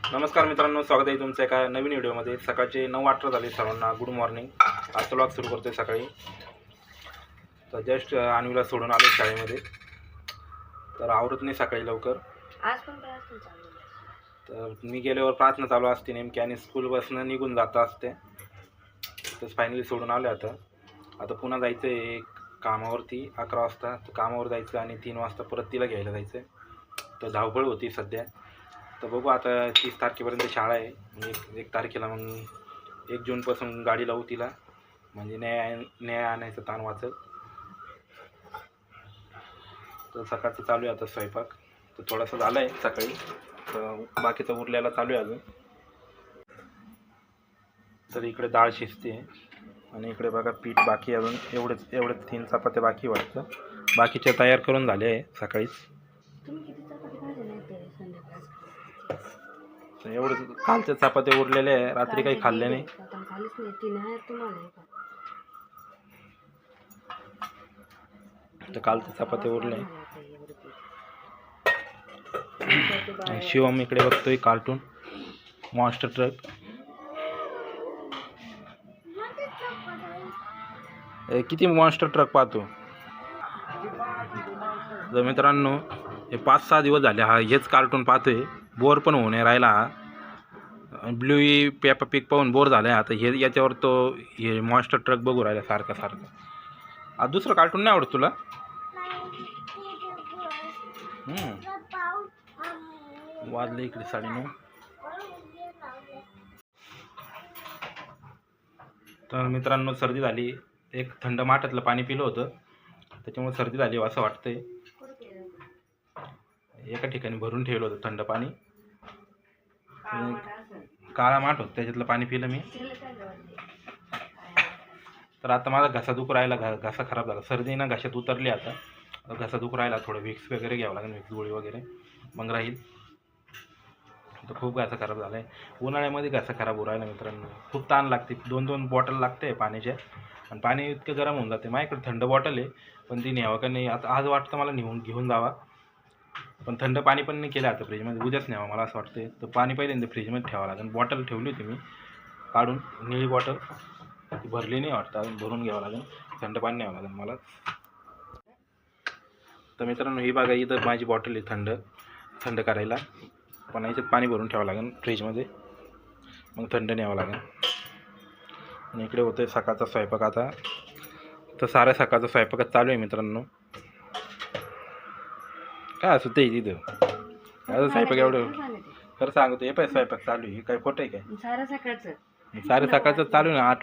नमस्कार मित्रांनो, स्वागत आहे तुमचं एका नवीन व्हिडिओमध्ये। सकाळचे 9:18 झाले, सर्वांना गुड मॉर्निंग। आजचा व्लॉग सुरू करतोय सकाळी। तर जस्ट आणवीला सोडून आलो शाळेमध्ये, तर आवरत नाही सकाळी लवकर। आज पण प्रार्थना चालू आहे। तर मी गेल्यावर प्रार्थना चालू असते नेमकी, आणि स्कूल बसनं निघून जात असते। तर फायनली सोडून आलो आता पुन्हा जायचं आहे कामावरती 11 वाजता। तर कामावर जायचं आणि 3 वाजता परत तिला घ्यायला जायचं। तर धावपळ होती सध्या। तर बघू आता 30 तारखेपर्यंत शाळा आहे। एक तारखेला मग 1 जूनपासून गाडी लावू तिला, म्हणजे न्याय आणायचं ताण वाचत। तर सकाळचं चालू आहे आता स्वयंपाक। तर थोडासा झाला आहे सकाळी, तर बाकीचं उरलेला चालू आहे अजून। तर इकडे डाळ शिजते आणि इकडे बघा पीठ बाकी अजून, एवढेच 3 चपात्या बाकी वाटतं। बाकीचे तयार करून झाले आहे सकाळीच। तुम्ही किती चपाती भाजी नाही ते संध्याकाळी? तर एवढेच कालच्या चपात्या उरलेले आहे, रात्री काही खाल्ले नाही। आपण खालीच नाही, तीन आहे तुम्हाला। तर कालच्या चपात्या उरले। शिवम इकडे बघतोय कार्टून मॉन्स्टर ट्रक। किती मॉन्स्टर ट्रक पाहतो। तर मित्रांनो, हे 5-6 दिवस झाले हेच कार्टून पाहतोय, बोर पण होणे राहिला हा। ब्लूई पेपा पिक पाहून बोर झालाय आता, हे याच्यावर तो हे मॉन्स्टर ट्रक बघू राहिला सारखं। आज दुसरं कार्टून नाही आवडत तुला? वाजले इकडे 9:30। तर मित्रांनो, सर्दी झाली। एक थंड माठातलं पाणी पिलं होतं, त्याच्यामुळे सर्दी झाली असं वाटतंय। एका ठिकाणी भरून ठेवलं होतं थंड पाणी, काळा माठ होतं त्याच्यातलं पाणी पिलं मी। तर आता माझा घसा दुखू राहिला, घसा खराब झाला, सर्दी ना घशात उतरली। आता घसा दुखू राहिला, थोडं विक्स वगैरे घ्यावं लागेल, विक्स गोळी वगैरे मग राहील। तर खूप घसा खराब झाला आहे, उन्हाळ्यामध्ये घसा खराब होऊ राहिला मित्रांनो। खूप ताण लागते, 2-2 बॉटल लागते पाण्याच्या, आणि पाणी इतकं गरम होऊन जाते। माझ्याकडे थंड बॉटल आहे, पण ती न्यावं का नाही आता, आज वाटतं मला घेऊन जावा, पण थंड पाणी पण नाही केलं आता फ्रीजमध्ये, उद्याच न्यावं मला असं वाटतं। तर पाणी पहिल्यांदा फ्रीजमध्ये ठेवावं लागेल। बॉटल ठेवली होती मी काढून, निळी बॉटल, ती भरली नाही वाटतं अजून, भरून घ्यावं लागेल, थंड पाणी न्यावं लागेल मला। तर मित्रांनो, ही बघा इथं माझी बॉटल आहे थंड करायला, पण याच्यात पाणी भरून ठेवावं लागेल फ्रीजमध्ये, मग थंड न्यावं लागेल। आणि इकडे होतं सकाळचा स्वयंपाक आता। तर साऱ्या सकाळचा स्वयंपाकच चालू आहे मित्रांनो। काय असं ते तिथं माझं स्वयंपाक एवढं खरं सांगतो, हे पाय स्वयंपाक चालू आहे, काय खोटं आहे काय? सारे सकाळचं चालू आहे ना,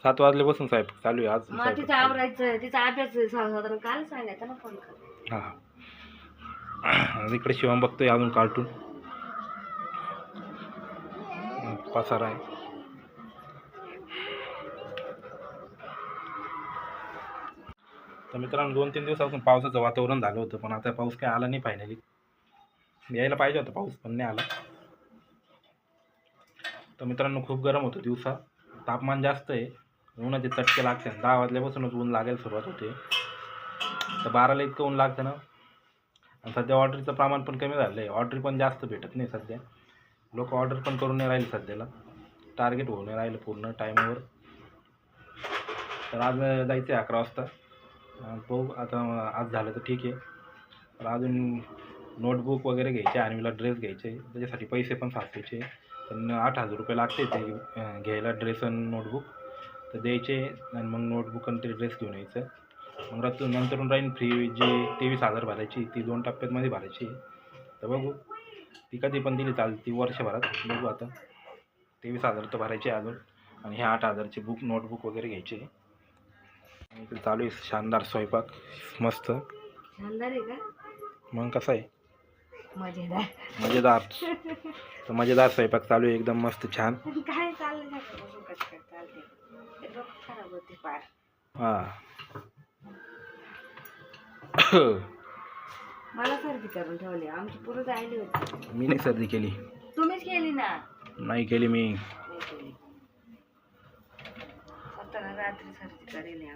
7 वाजल्यापासून स्वयंपाक चालू आहे आज। तिचं आवरायचं, तिचा अभ्यास साधारण काल सांगायचं ना फोन कर। हां, इकडे शिवम बघतोय अजून कार्टून, पसारा आहे। तर मित्रांनो, 2-3 दिवसापासून पावसाचं वातावरण झालं होतं, पण आता पाऊस काय आला नाही फायनली। यायला पाहिजे होता पाऊस, पण नाही आला। तर मित्रांनो, खूप गरम होतं दिवसा, तापमान जास्त आहे, उन्हाचे चटके लागते। 10 वाजल्यापासूनच ऊन लागायला सुरुवात होते, तर 12ला इतकं ऊन लागतं ना। आणि सध्या ऑर्डरचं प्रमाण पण कमी झालं आहे, ऑर्डर पण जास्त भेटत नाही सध्या, लोक ऑर्डर पण करून नाही राहिले सध्याला, टार्गेट होऊन नाही राहिलं पूर्ण टाईमावर। तर आज जायचं आहे 11 वाजता, बघू आता, आज झालं तर ठीक आहे। तर अजून नोटबुक वगैरे घ्यायचे, आणवीला ड्रेस घ्यायचे, त्याच्यासाठी पैसे पण साचवायचे। पण 8,000 रुपये लागते ते घ्यायला, ड्रेस आणि नोटबुक तर द्यायचे, आणि मग नोटबुक आणि ते ड्रेस घेऊन यायचं। मग नंतरून राहील फ्री जी 23,000 भरायची, ती 2 टप्प्यामध्ये भरायची। तर बघू, ती कधी पण दिली चालते, ती वर्षभरात। बघू आता, 23,000 तर भरायचे अजून, आणि ह्या 8,000चे नोटबुक वगैरे घ्यायचे। इकडे चालू आहे शानदार स्वयंपाक, मस्त शानदार आहे का? मग कसं आहे, मजेदार। तर मजेदार स्वयंपाक चालू आहे, एकदम मस्त छान। काय चाललं खराब होते पार। हां, मला सर्दी करून ठेवली, आमची पुरं जायली होती। मी नाही सर्दी केली। तुम्हीच केली ना? नाही केली मी। स्वतःला रात्री सर्दी करेल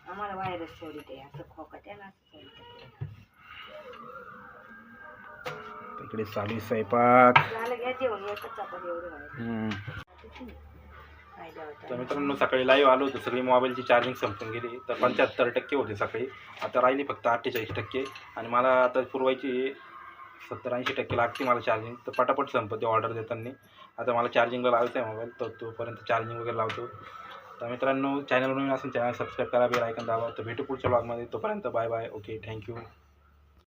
आम्हाला व्हायरस सोडिते, असं खोकत आहे ना, इकडे चालू आहे स्वयंपाक. झालं घ्या जेवण एकच चपाती एवढी तर मित्रांनो सकाळी लाईव्ह आलो होतो, सगळी मोबाईलची चार्जिंग संपून गेली. तर 75% होते सकाळी, आता राहिली फक्त 48%. आणि मला आता पुरवायची 70-80% लागते मला चार्जिंग. तर पटापट संपते ऑर्डर देताना. आता मला चार्जिंगला लावायचं आहे मोबाईल, तर तोपर्यंत चार्जिंग वगैरे लावतो. तर मित्रांनो चॅनलवर नवीन असेल चॅनल सबस्क्राईब करा, बेल आयकॉन दाबा. तर भेटू पुढच्या ब्लॉगमध्ये. तोपर्यंत बाय बाय. Okay, thank you.